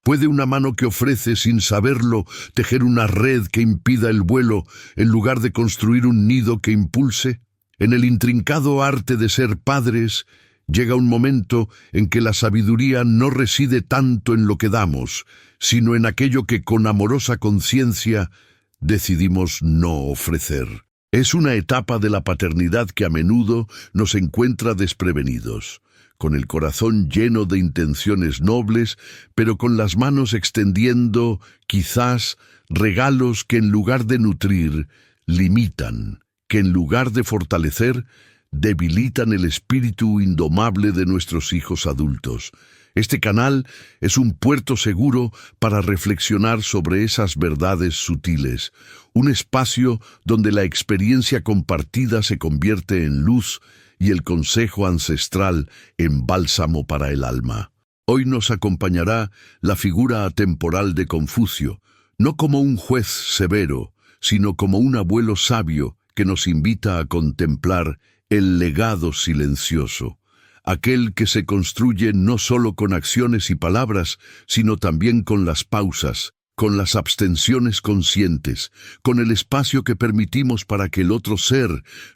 ¿Puede una mano que ofrece sin saberlo tejer una red que impida el vuelo en lugar de construir un nido que impulse? En el intrincado arte de ser padres, llega un momento en que la sabiduría no reside tanto en lo que damos, sino en aquello que con amorosa conciencia decidimos no ofrecer. Es una etapa de la paternidad que a menudo nos encuentra desprevenidos, con el corazón lleno de intenciones nobles, pero con las manos extendiendo, quizás, regalos que en lugar de nutrir, limitan, que en lugar de fortalecer, debilitan el espíritu indomable de nuestros hijos adultos. Este canal es un puerto seguro para reflexionar sobre esas verdades sutiles, un espacio donde la experiencia compartida se convierte en luz y el consejo ancestral en bálsamo para el alma. Hoy nos acompañará la figura atemporal de Confucio, no como un juez severo, sino como un abuelo sabio que nos invita a contemplar el legado silencioso, aquel que se construye no solo con acciones y palabras, sino también con las pausas, con las abstenciones conscientes, con el espacio que permitimos para que el otro ser,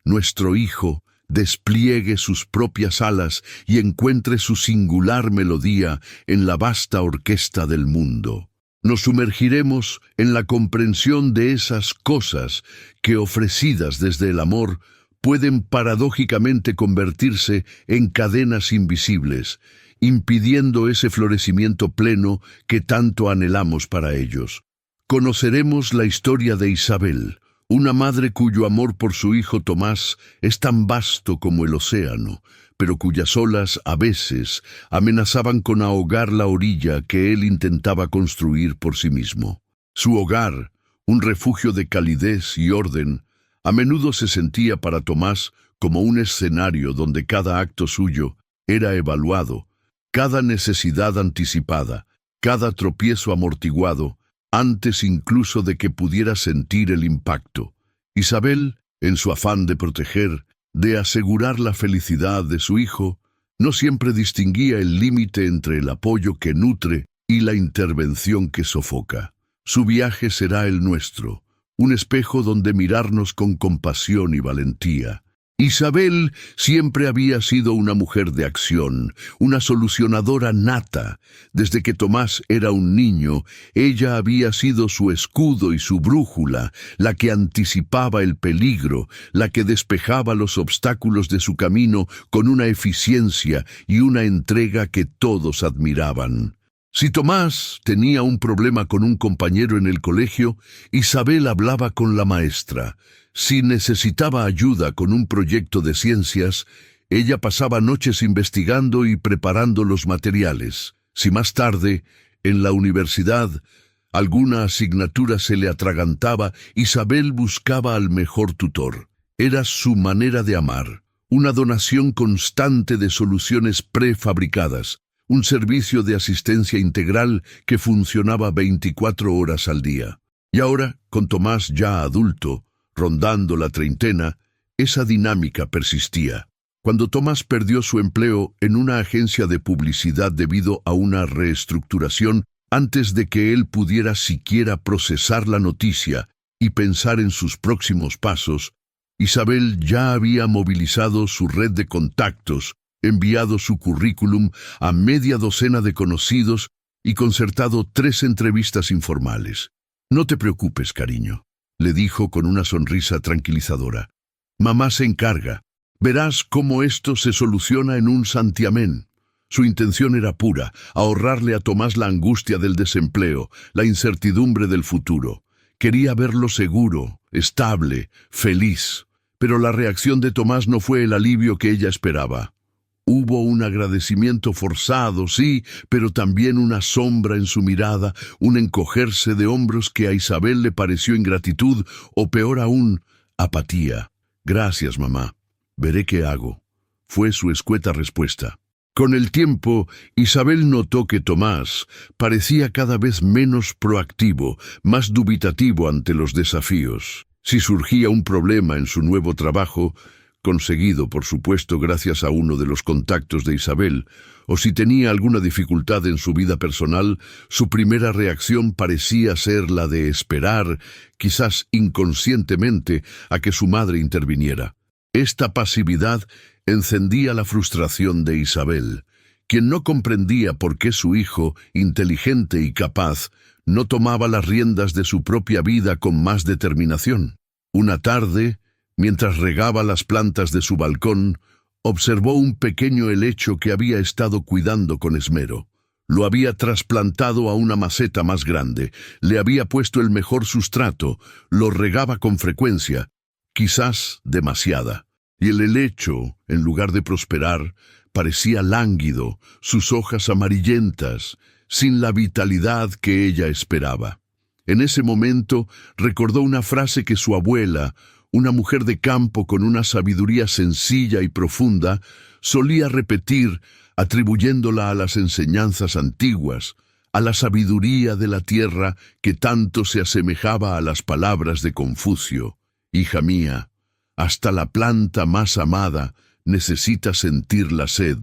nuestro hijo, despliegue sus propias alas y encuentre su singular melodía en la vasta orquesta del mundo. Nos sumergiremos en la comprensión de esas cosas que, ofrecidas desde el amor, pueden paradójicamente convertirse en cadenas invisibles, impidiendo ese florecimiento pleno que tanto anhelamos para ellos. Conoceremos la historia de Isabel, una madre cuyo amor por su hijo Tomás es tan vasto como el océano, pero cuyas olas a veces amenazaban con ahogar la orilla que él intentaba construir por sí mismo. Su hogar, un refugio de calidez y orden, a menudo se sentía para Tomás como un escenario donde cada acto suyo era evaluado, cada necesidad anticipada, cada tropiezo amortiguado, antes incluso de que pudiera sentir el impacto. Isabel, en su afán de proteger, de asegurar la felicidad de su hijo, no siempre distinguía el límite entre el apoyo que nutre y la intervención que sofoca. Su viaje será el nuestro, un espejo donde mirarnos con compasión y valentía. Isabel siempre había sido una mujer de acción, una solucionadora nata. Desde que Tomás era un niño, ella había sido su escudo y su brújula, la que anticipaba el peligro, la que despejaba los obstáculos de su camino con una eficiencia y una entrega que todos admiraban. Si Tomás tenía un problema con un compañero en el colegio, Isabel hablaba con la maestra. Si necesitaba ayuda con un proyecto de ciencias, ella pasaba noches investigando y preparando los materiales. Si más tarde, en la universidad, alguna asignatura se le atragantaba, Isabel buscaba al mejor tutor. Era su manera de amar, una donación constante de soluciones prefabricadas, un servicio de asistencia integral que funcionaba 24 horas al día. Y ahora, con Tomás ya adulto, rondando la treintena, esa dinámica persistía. Cuando Tomás perdió su empleo en una agencia de publicidad debido a una reestructuración, antes de que él pudiera siquiera procesar la noticia y pensar en sus próximos pasos, Isabel ya había movilizado su red de contactos, enviado su currículum a media docena de conocidos y concertado 3 entrevistas informales. «No te preocupes, cariño», le dijo con una sonrisa tranquilizadora. «Mamá se encarga. Verás cómo esto se soluciona en un santiamén». Su intención era pura, ahorrarle a Tomás la angustia del desempleo, la incertidumbre del futuro. Quería verlo seguro, estable, feliz. Pero la reacción de Tomás no fue el alivio que ella esperaba. Hubo un agradecimiento forzado, sí, pero también una sombra en su mirada, un encogerse de hombros que a Isabel le pareció ingratitud, o peor aún, apatía. «Gracias, mamá. Veré qué hago», fue su escueta respuesta. Con el tiempo, Isabel notó que Tomás parecía cada vez menos proactivo, más dubitativo ante los desafíos. Si surgía un problema en su nuevo trabajo, conseguido, por supuesto, gracias a uno de los contactos de Isabel, o si tenía alguna dificultad en su vida personal, su primera reacción parecía ser la de esperar, quizás inconscientemente, a que su madre interviniera. Esta pasividad encendía la frustración de Isabel, quien no comprendía por qué su hijo, inteligente y capaz, no tomaba las riendas de su propia vida con más determinación. Una tarde, mientras regaba las plantas de su balcón, observó un pequeño helecho que había estado cuidando con esmero. Lo había trasplantado a una maceta más grande, le había puesto el mejor sustrato, lo regaba con frecuencia, quizás demasiada. Y el helecho, en lugar de prosperar, parecía lánguido, sus hojas amarillentas, sin la vitalidad que ella esperaba. En ese momento recordó una frase que su abuela, una mujer de campo con una sabiduría sencilla y profunda, solía repetir, atribuyéndola a las enseñanzas antiguas, a la sabiduría de la tierra que tanto se asemejaba a las palabras de Confucio. Hija mía, hasta la planta más amada necesita sentir la sed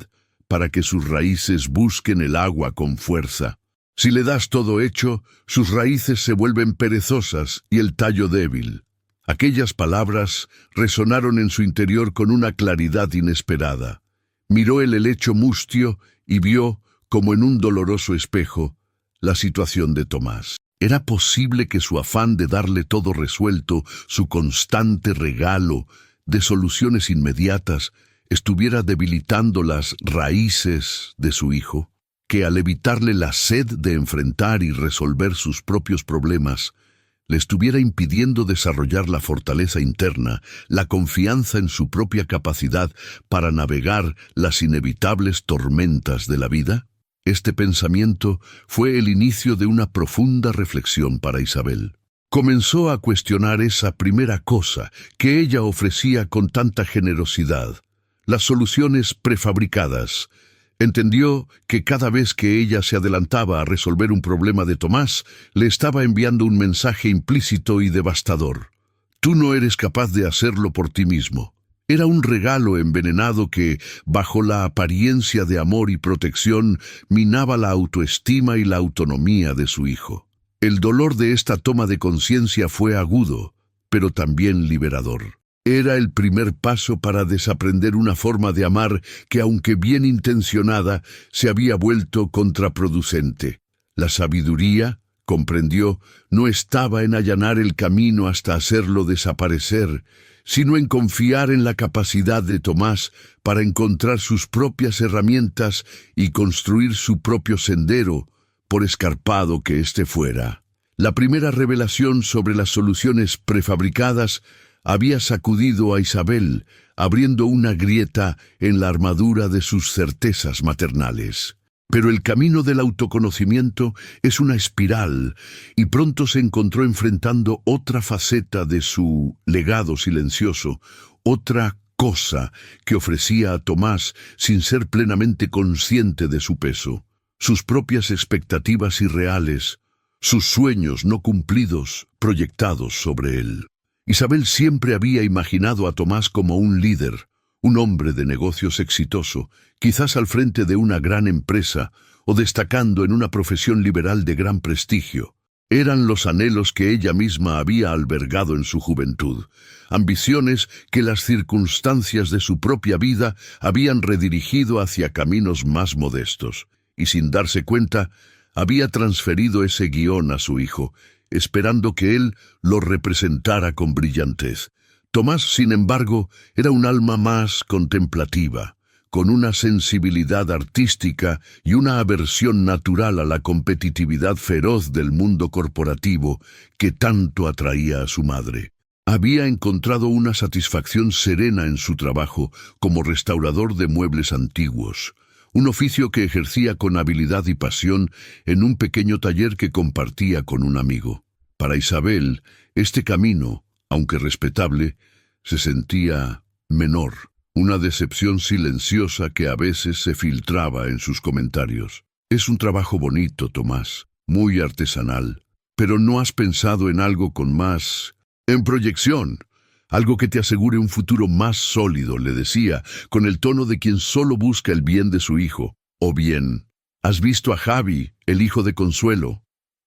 para que sus raíces busquen el agua con fuerza. Si le das todo hecho, sus raíces se vuelven perezosas y el tallo débil. Aquellas palabras resonaron en su interior con una claridad inesperada. Miró el helecho mustio y vio, como en un doloroso espejo, la situación de Tomás. ¿Era posible que su afán de darle todo resuelto, su constante regalo de soluciones inmediatas, estuviera debilitando las raíces de su hijo? Que al evitarle la sed de enfrentar y resolver sus propios problemas, le estuviera impidiendo desarrollar la fortaleza interna, la confianza en su propia capacidad para navegar las inevitables tormentas de la vida? Este pensamiento fue el inicio de una profunda reflexión para Isabel. Comenzó a cuestionar esa primera cosa que ella ofrecía con tanta generosidad, las soluciones prefabricadas. Entendió que cada vez que ella se adelantaba a resolver un problema de Tomás, le estaba enviando un mensaje implícito y devastador. Tú no eres capaz de hacerlo por ti mismo. Era un regalo envenenado que, bajo la apariencia de amor y protección, minaba la autoestima y la autonomía de su hijo. El dolor de esta toma de conciencia fue agudo, pero también liberador. Era el primer paso para desaprender una forma de amar que, aunque bien intencionada, se había vuelto contraproducente. La sabiduría, comprendió, no estaba en allanar el camino hasta hacerlo desaparecer, sino en confiar en la capacidad de Tomás para encontrar sus propias herramientas y construir su propio sendero, por escarpado que éste fuera. La primera revelación sobre las soluciones prefabricadas había sacudido a Isabel, abriendo una grieta en la armadura de sus certezas maternales. Pero el camino del autoconocimiento es una espiral, y pronto se encontró enfrentando otra faceta de su legado silencioso, otra cosa que ofrecía a Tomás sin ser plenamente consciente de su peso. Sus propias expectativas irreales, sus sueños no cumplidos proyectados sobre él. Isabel siempre había imaginado a Tomás como un líder, un hombre de negocios exitoso, quizás al frente de una gran empresa o destacando en una profesión liberal de gran prestigio. Eran los anhelos que ella misma había albergado en su juventud, ambiciones que las circunstancias de su propia vida habían redirigido hacia caminos más modestos, y sin darse cuenta, había transferido ese guión a su hijo, esperando que él lo representara con brillantez. Tomás, sin embargo, era un alma más contemplativa, con una sensibilidad artística y una aversión natural a la competitividad feroz del mundo corporativo que tanto atraía a su madre. Había encontrado una satisfacción serena en su trabajo como restaurador de muebles antiguos, un oficio que ejercía con habilidad y pasión en un pequeño taller que compartía con un amigo. Para Isabel, este camino, aunque respetable, se sentía menor, una decepción silenciosa que a veces se filtraba en sus comentarios. Es un trabajo bonito, Tomás, muy artesanal, pero ¿no has pensado en algo con más? En proyección. Algo que te asegure un futuro más sólido, le decía, con el tono de quien solo busca el bien de su hijo. O bien, ¿has visto a Javi, el hijo de Consuelo?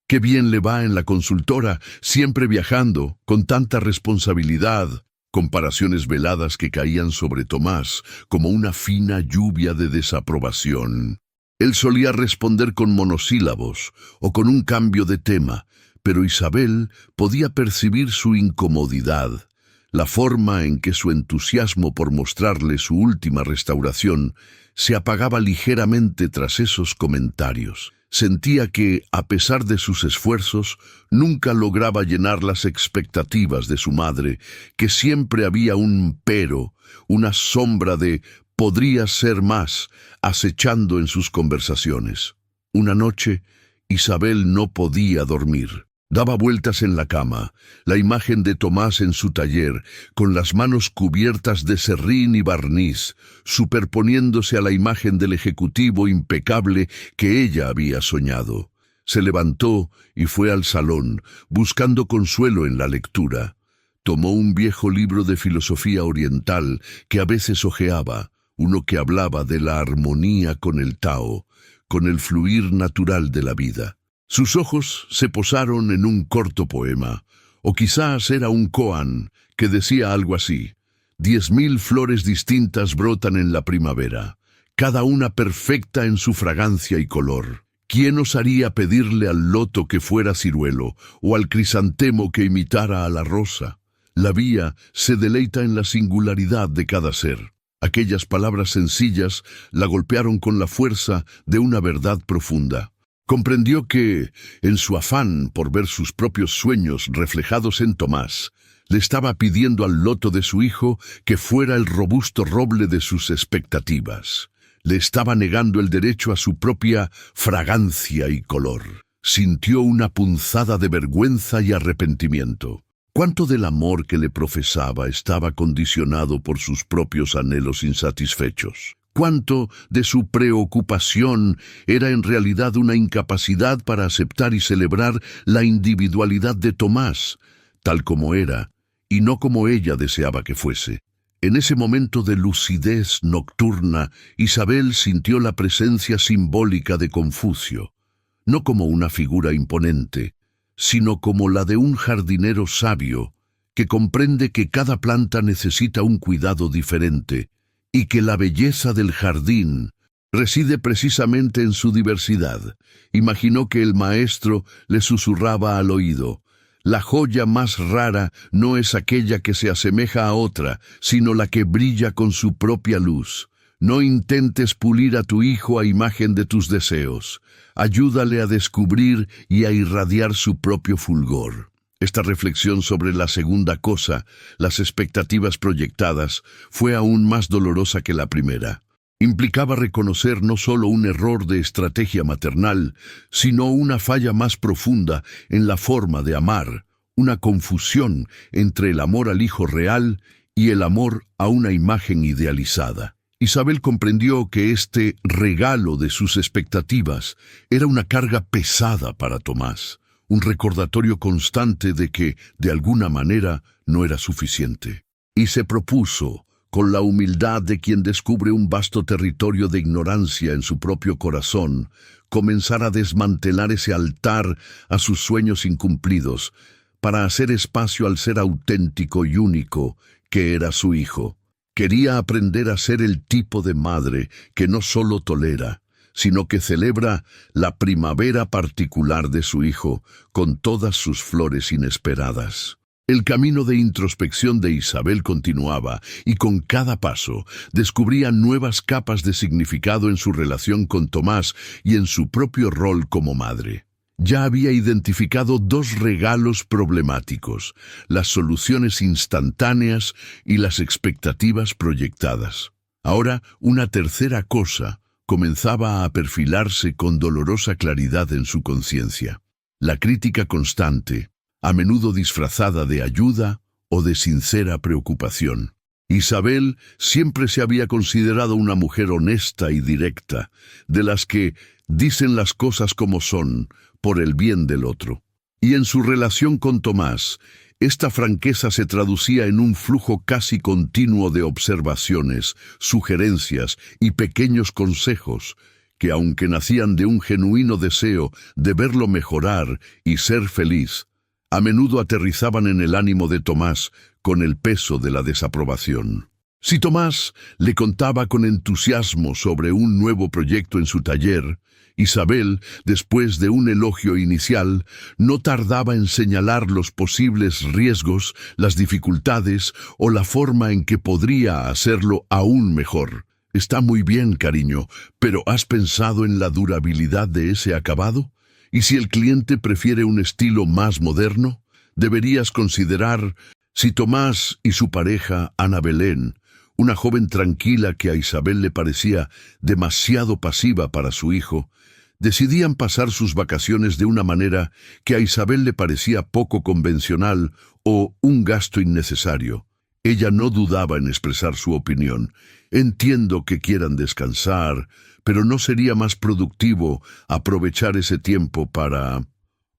Qué bien le va en la consultora, siempre viajando, con tanta responsabilidad. Comparaciones veladas que caían sobre Tomás como una fina lluvia de desaprobación. Él solía responder con monosílabos o con un cambio de tema, pero Isabel podía percibir su incomodidad, la forma en que su entusiasmo por mostrarle su última restauración se apagaba ligeramente tras esos comentarios. Sentía que, a pesar de sus esfuerzos, nunca lograba llenar las expectativas de su madre, que siempre había un pero, una sombra de «podría ser más» acechando en sus conversaciones. Una noche, Isabel no podía dormir. Daba vueltas en la cama, la imagen de Tomás en su taller, con las manos cubiertas de serrín y barniz, superponiéndose a la imagen del ejecutivo impecable que ella había soñado. Se levantó y fue al salón, buscando consuelo en la lectura. Tomó un viejo libro de filosofía oriental que a veces hojeaba, uno que hablaba de la armonía con el Tao, con el fluir natural de la vida. Sus ojos se posaron en un corto poema, o quizás era un koan, que decía algo así: 10.000 flores distintas brotan en la primavera, cada una perfecta en su fragancia y color. ¿Quién osaría pedirle al loto que fuera ciruelo, o al crisantemo que imitara a la rosa? La vía se deleita en la singularidad de cada ser. Aquellas palabras sencillas la golpearon con la fuerza de una verdad profunda. Comprendió que, en su afán por ver sus propios sueños reflejados en Tomás, le estaba pidiendo al loto de su hijo que fuera el robusto roble de sus expectativas. Le estaba negando el derecho a su propia fragancia y color. Sintió una punzada de vergüenza y arrepentimiento. ¿Cuánto del amor que le profesaba estaba condicionado por sus propios anhelos insatisfechos? ¿Cuánto de su preocupación era en realidad una incapacidad para aceptar y celebrar la individualidad de Tomás, tal como era, y no como ella deseaba que fuese? En ese momento de lucidez nocturna, Isabel sintió la presencia simbólica de Confucio, no como una figura imponente, sino como la de un jardinero sabio que comprende que cada planta necesita un cuidado diferente, y que la belleza del jardín reside precisamente en su diversidad. Imaginó que el maestro le susurraba al oído: la joya más rara no es aquella que se asemeja a otra, sino la que brilla con su propia luz. No intentes pulir a tu hijo a imagen de tus deseos. Ayúdale a descubrir y a irradiar su propio fulgor. Esta reflexión sobre la segunda cosa, las expectativas proyectadas, fue aún más dolorosa que la primera. Implicaba reconocer no solo un error de estrategia maternal, sino una falla más profunda en la forma de amar, una confusión entre el amor al hijo real y el amor a una imagen idealizada. Isabel comprendió que este regalo de sus expectativas era una carga pesada para Tomás, un recordatorio constante de que, de alguna manera, no era suficiente. Y se propuso, con la humildad de quien descubre un vasto territorio de ignorancia en su propio corazón, comenzar a desmantelar ese altar a sus sueños incumplidos, para hacer espacio al ser auténtico y único que era su hijo. Quería aprender a ser el tipo de madre que no solo tolera, sino que celebra la primavera particular de su hijo con todas sus flores inesperadas. El camino de introspección de Isabel continuaba, y con cada paso descubría nuevas capas de significado en su relación con Tomás y en su propio rol como madre. Ya había identificado dos regalos problemáticos: las soluciones instantáneas y las expectativas proyectadas. Ahora, una tercera cosa comenzaba a perfilarse con dolorosa claridad en su conciencia: la crítica constante, a menudo disfrazada de ayuda o de sincera preocupación. Isabel siempre se había considerado una mujer honesta y directa, de las que dicen las cosas como son, por el bien del otro. Y en su relación con Tomás, Esta franqueza se traducía en un flujo casi continuo de observaciones, sugerencias y pequeños consejos que, aunque nacían de un genuino deseo de verlo mejorar y ser feliz, a menudo aterrizaban en el ánimo de Tomás con el peso de la desaprobación. Si Tomás le contaba con entusiasmo sobre un nuevo proyecto en su taller, Isabel, después de un elogio inicial, no tardaba en señalar los posibles riesgos, las dificultades o la forma en que podría hacerlo aún mejor. Está muy bien, cariño, pero ¿has pensado en la durabilidad de ese acabado? ¿Y si el cliente prefiere un estilo más moderno? Deberías considerar si Tomás y su pareja, Ana Belén, una joven tranquila que a Isabel le parecía demasiado pasiva para su hijo, decidían pasar sus vacaciones de una manera que a Isabel le parecía poco convencional o un gasto innecesario. Ella no dudaba en expresar su opinión. Entiendo que quieran descansar, pero ¿no sería más productivo aprovechar ese tiempo para,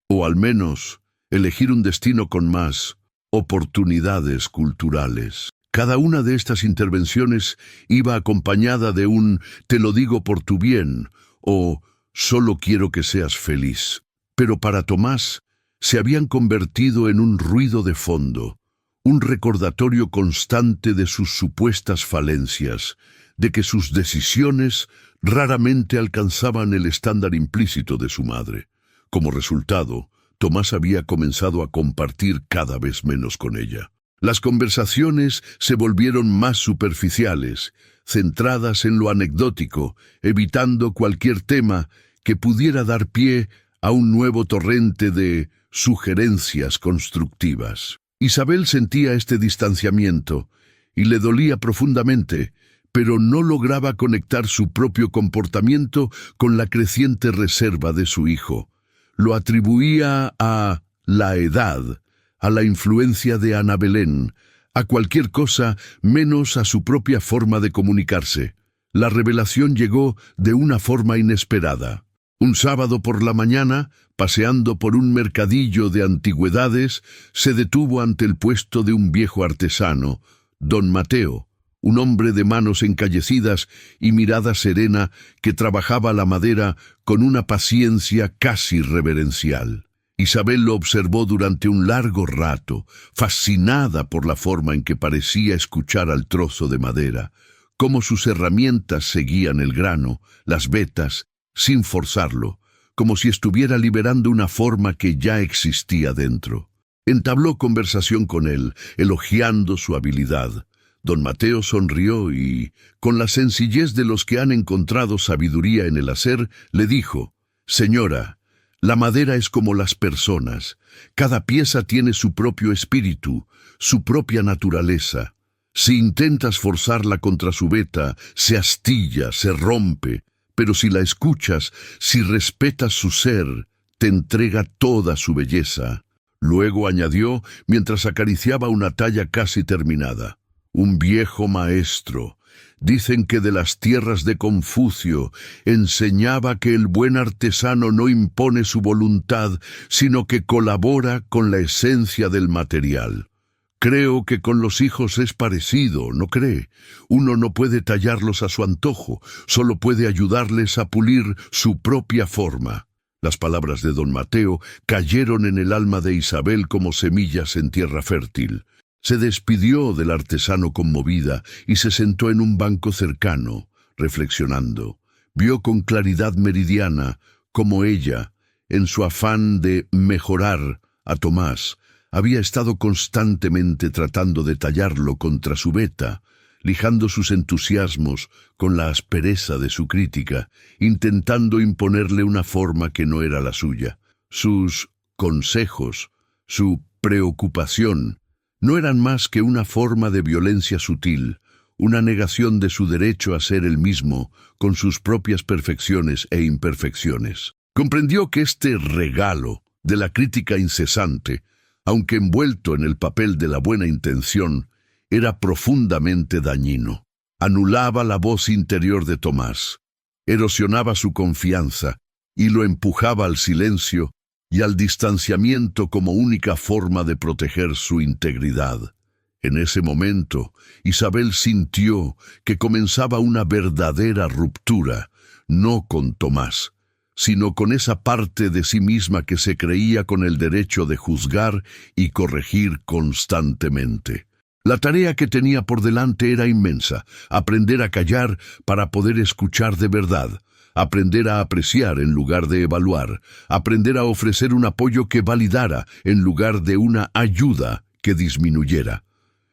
o al menos, elegir un destino con más oportunidades culturales? Cada una de estas intervenciones iba acompañada de un «te lo digo por tu bien» o «solo quiero que seas feliz». Pero para Tomás se habían convertido en un ruido de fondo, un recordatorio constante de sus supuestas falencias, de que sus decisiones raramente alcanzaban el estándar implícito de su madre. Como resultado, Tomás había comenzado a compartir cada vez menos con ella. Las conversaciones se volvieron más superficiales, centradas en lo anecdótico, evitando cualquier tema que pudiera dar pie a un nuevo torrente de sugerencias constructivas. Isabel sentía este distanciamiento y le dolía profundamente, pero no lograba conectar su propio comportamiento con la creciente reserva de su hijo. Lo atribuía a la edad, a la influencia de Ana Belén, a cualquier cosa menos a su propia forma de comunicarse. La revelación llegó de una forma inesperada. Un sábado por la mañana, paseando por un mercadillo de antigüedades, se detuvo ante el puesto de un viejo artesano, don Mateo, un hombre de manos encallecidas y mirada serena que trabajaba la madera con una paciencia casi reverencial. Isabel lo observó durante un largo rato, fascinada por la forma en que parecía escuchar al trozo de madera, cómo sus herramientas seguían el grano, las vetas, sin forzarlo, como si estuviera liberando una forma que ya existía dentro. Entabló conversación con él, elogiando su habilidad. Don Mateo sonrió y, con la sencillez de los que han encontrado sabiduría en el hacer, le dijo: «Señora, la madera es como las personas. Cada pieza tiene su propio espíritu, su propia naturaleza. Si intentas forzarla contra su veta, se astilla, se rompe. Pero si la escuchas, si respetas su ser, te entrega toda su belleza». Luego añadió, mientras acariciaba una talla casi terminada: «Un viejo maestro, dicen que de las tierras de Confucio, enseñaba que el buen artesano no impone su voluntad, sino que colabora con la esencia del material. Creo que con los hijos es parecido, ¿no cree? Uno no puede tallarlos a su antojo, solo puede ayudarles a pulir su propia forma». Las palabras de don Mateo cayeron en el alma de Isabel como semillas en tierra fértil. Se despidió del artesano conmovida y se sentó en un banco cercano, reflexionando. Vio con claridad meridiana cómo ella, en su afán de mejorar a Tomás, había estado constantemente tratando de tallarlo contra su veta, lijando sus entusiasmos con la aspereza de su crítica, intentando imponerle una forma que no era la suya. Sus consejos, su preocupación, no eran más que una forma de violencia sutil, una negación de su derecho a ser él mismo, con sus propias perfecciones e imperfecciones. Comprendió que este regalo de la crítica incesante, aunque envuelto en el papel de la buena intención, era profundamente dañino. Anulaba la voz interior de Tomás, erosionaba su confianza y lo empujaba al silencio y al distanciamiento como única forma de proteger su integridad. En ese momento, Isabel sintió que comenzaba una verdadera ruptura, no con Tomás, sino con esa parte de sí misma que se creía con el derecho de juzgar y corregir constantemente. La tarea que tenía por delante era inmensa: aprender a callar para poder escuchar de verdad, aprender a apreciar en lugar de evaluar, aprender a ofrecer un apoyo que validara en lugar de una ayuda que disminuyera.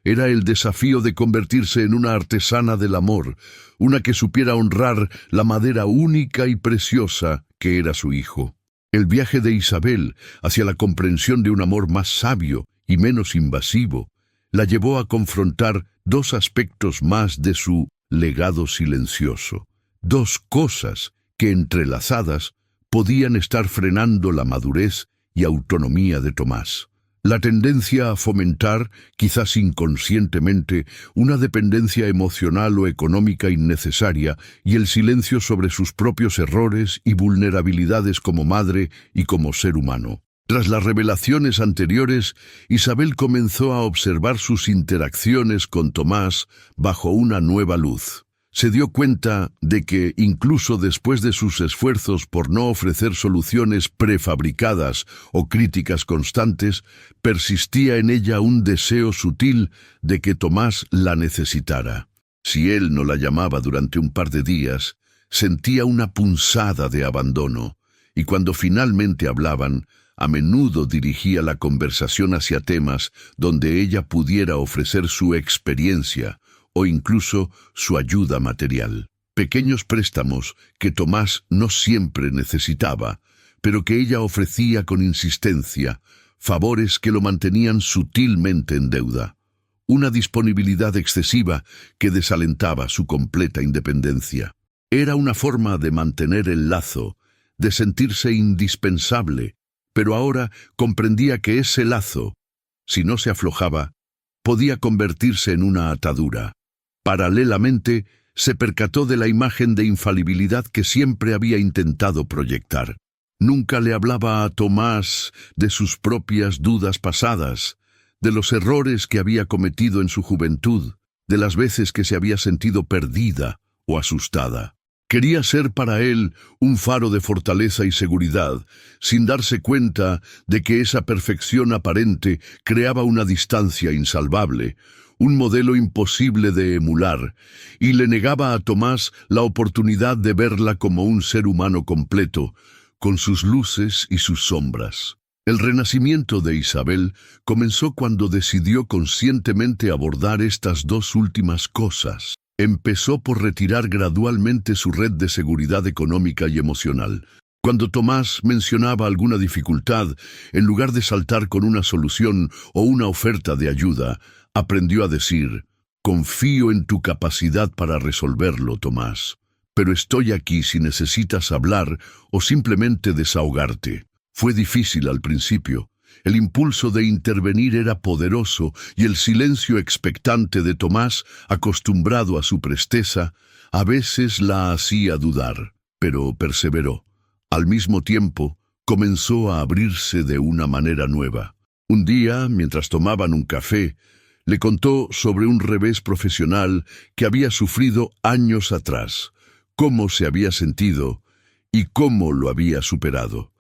Era el desafío de convertirse en una artesana del amor, una que supiera honrar la madera única y preciosa que era su hijo. El viaje de Isabel hacia la comprensión de un amor más sabio y menos invasivo la llevó a confrontar dos aspectos más de su legado silencioso, dos cosas que, entrelazadas, podían estar frenando la madurez y autonomía de Tomás. La tendencia a fomentar, quizás inconscientemente, una dependencia emocional o económica innecesaria y el silencio sobre sus propios errores y vulnerabilidades como madre y como ser humano. Tras las revelaciones anteriores, Isabel comenzó a observar sus interacciones con Tomás bajo una nueva luz. Se dio cuenta de que, incluso después de sus esfuerzos por no ofrecer soluciones prefabricadas o críticas constantes, persistía en ella un deseo sutil de que Tomás la necesitara. Si él no la llamaba durante un par de días, sentía una punzada de abandono, y cuando finalmente hablaban, a menudo dirigía la conversación hacia temas donde ella pudiera ofrecer su experiencia o incluso su ayuda material. Pequeños préstamos que Tomás no siempre necesitaba, pero que ella ofrecía con insistencia, favores que lo mantenían sutilmente en deuda. Una disponibilidad excesiva que desalentaba su completa independencia. Era una forma de mantener el lazo, de sentirse indispensable, pero ahora comprendía que ese lazo, si no se aflojaba, podía convertirse en una atadura. Paralelamente, se percató de la imagen de infalibilidad que siempre había intentado proyectar. Nunca le hablaba a Tomás de sus propias dudas pasadas, de los errores que había cometido en su juventud, de las veces que se había sentido perdida o asustada. Quería ser para él un faro de fortaleza y seguridad, sin darse cuenta de que esa perfección aparente creaba una distancia insalvable, un modelo imposible de emular, y le negaba a Tomás la oportunidad de verla como un ser humano completo, con sus luces y sus sombras. El renacimiento de Isabel comenzó cuando decidió conscientemente abordar estas dos últimas cosas. Empezó por retirar gradualmente su red de seguridad económica y emocional. Cuando Tomás mencionaba alguna dificultad, en lugar de saltar con una solución o una oferta de ayuda, aprendió a decir: «Confío en tu capacidad para resolverlo, Tomás, pero estoy aquí si necesitas hablar o simplemente desahogarte». Fue difícil al principio. El impulso de intervenir era poderoso y el silencio expectante de Tomás, acostumbrado a su presteza, a veces la hacía dudar, pero perseveró. Al mismo tiempo, comenzó a abrirse de una manera nueva. Un día, mientras tomaban un café, le contó sobre un revés profesional que había sufrido años atrás, cómo se había sentido y cómo lo había superado.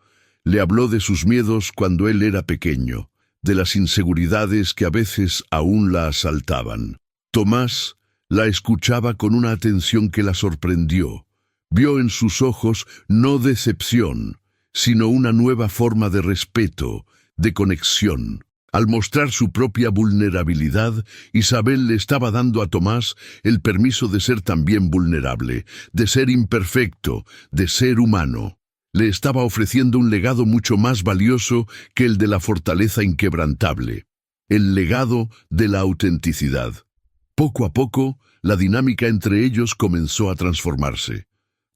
Le habló de sus miedos cuando él era pequeño, de las inseguridades que a veces aún la asaltaban. Tomás la escuchaba con una atención que la sorprendió. Vio en sus ojos no decepción, sino una nueva forma de respeto, de conexión. Al mostrar su propia vulnerabilidad, Isabel le estaba dando a Tomás el permiso de ser también vulnerable, de ser imperfecto, de ser humano. Le estaba ofreciendo un legado mucho más valioso que el de la fortaleza inquebrantable, el legado de la autenticidad. Poco a poco, la dinámica entre ellos comenzó a transformarse.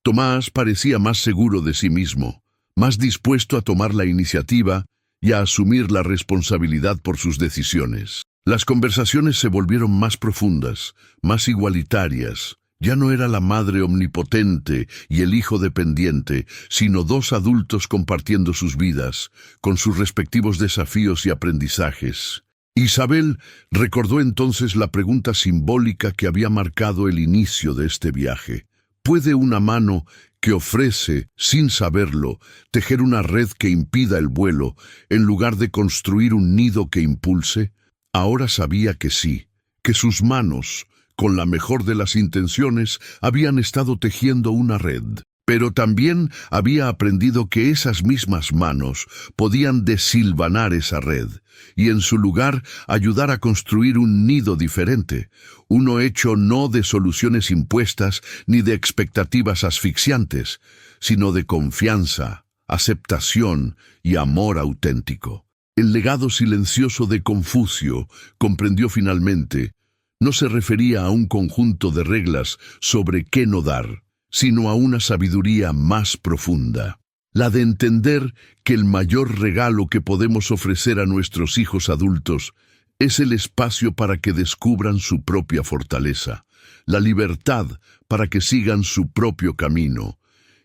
Tomás parecía más seguro de sí mismo, más dispuesto a tomar la iniciativa y a asumir la responsabilidad por sus decisiones. Las conversaciones se volvieron más profundas, más igualitarias, Ya no era la madre omnipotente y el hijo dependiente, sino dos adultos compartiendo sus vidas, con sus respectivos desafíos y aprendizajes. Isabel recordó entonces la pregunta simbólica que había marcado el inicio de este viaje. ¿Puede una mano que ofrece, sin saberlo, tejer una red que impida el vuelo, en lugar de construir un nido que impulse? Ahora sabía que sí, que sus manos, con la mejor de las intenciones, habían estado tejiendo una red. Pero también había aprendido que esas mismas manos podían desilvanar esa red y en su lugar ayudar a construir un nido diferente, uno hecho no de soluciones impuestas ni de expectativas asfixiantes, sino de confianza, aceptación y amor auténtico. El legado silencioso de Confucio, comprendió finalmente, no se refería a un conjunto de reglas sobre qué no dar, sino a una sabiduría más profunda, la de entender que el mayor regalo que podemos ofrecer a nuestros hijos adultos es el espacio para que descubran su propia fortaleza, la libertad para que sigan su propio camino,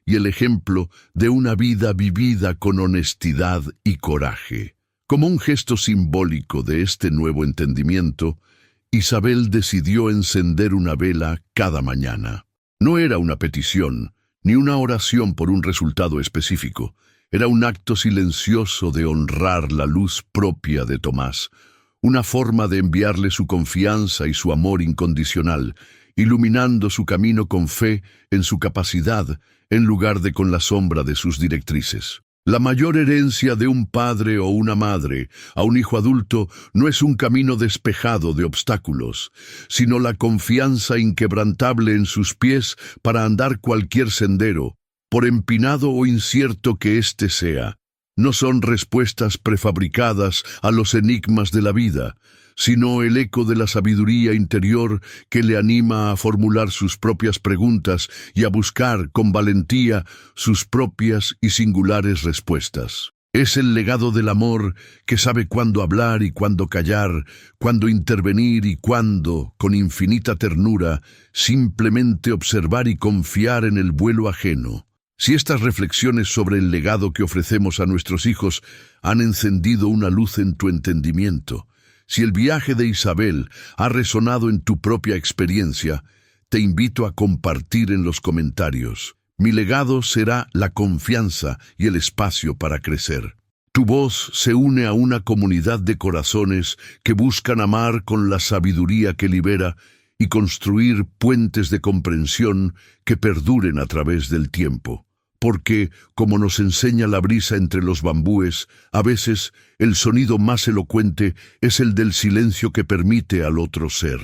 y el ejemplo de una vida vivida con honestidad y coraje. Como un gesto simbólico de este nuevo entendimiento, Isabel decidió encender una vela cada mañana. No era una petición, ni una oración por un resultado específico. Era un acto silencioso de honrar la luz propia de Tomás, una forma de enviarle su confianza y su amor incondicional, iluminando su camino con fe en su capacidad, en lugar de con la sombra de sus directrices. La mayor herencia de un padre o una madre a un hijo adulto no es un camino despejado de obstáculos, sino la confianza inquebrantable en sus pies para andar cualquier sendero, por empinado o incierto que éste sea. No son respuestas prefabricadas a los enigmas de la vida, sino el eco de la sabiduría interior que le anima a formular sus propias preguntas y a buscar con valentía sus propias y singulares respuestas. Es el legado del amor que sabe cuándo hablar y cuándo callar, cuándo intervenir y cuándo, con infinita ternura, simplemente observar y confiar en el vuelo ajeno. Si estas reflexiones sobre el legado que ofrecemos a nuestros hijos han encendido una luz en tu entendimiento, si el viaje de Isabel ha resonado en tu propia experiencia, te invito a compartir en los comentarios. Mi legado será la confianza y el espacio para crecer. Tu voz se une a una comunidad de corazones que buscan amar con la sabiduría que libera y construir puentes de comprensión que perduren a través del tiempo. Porque, como nos enseña la brisa entre los bambúes, a veces el sonido más elocuente es el del silencio que permite al otro ser.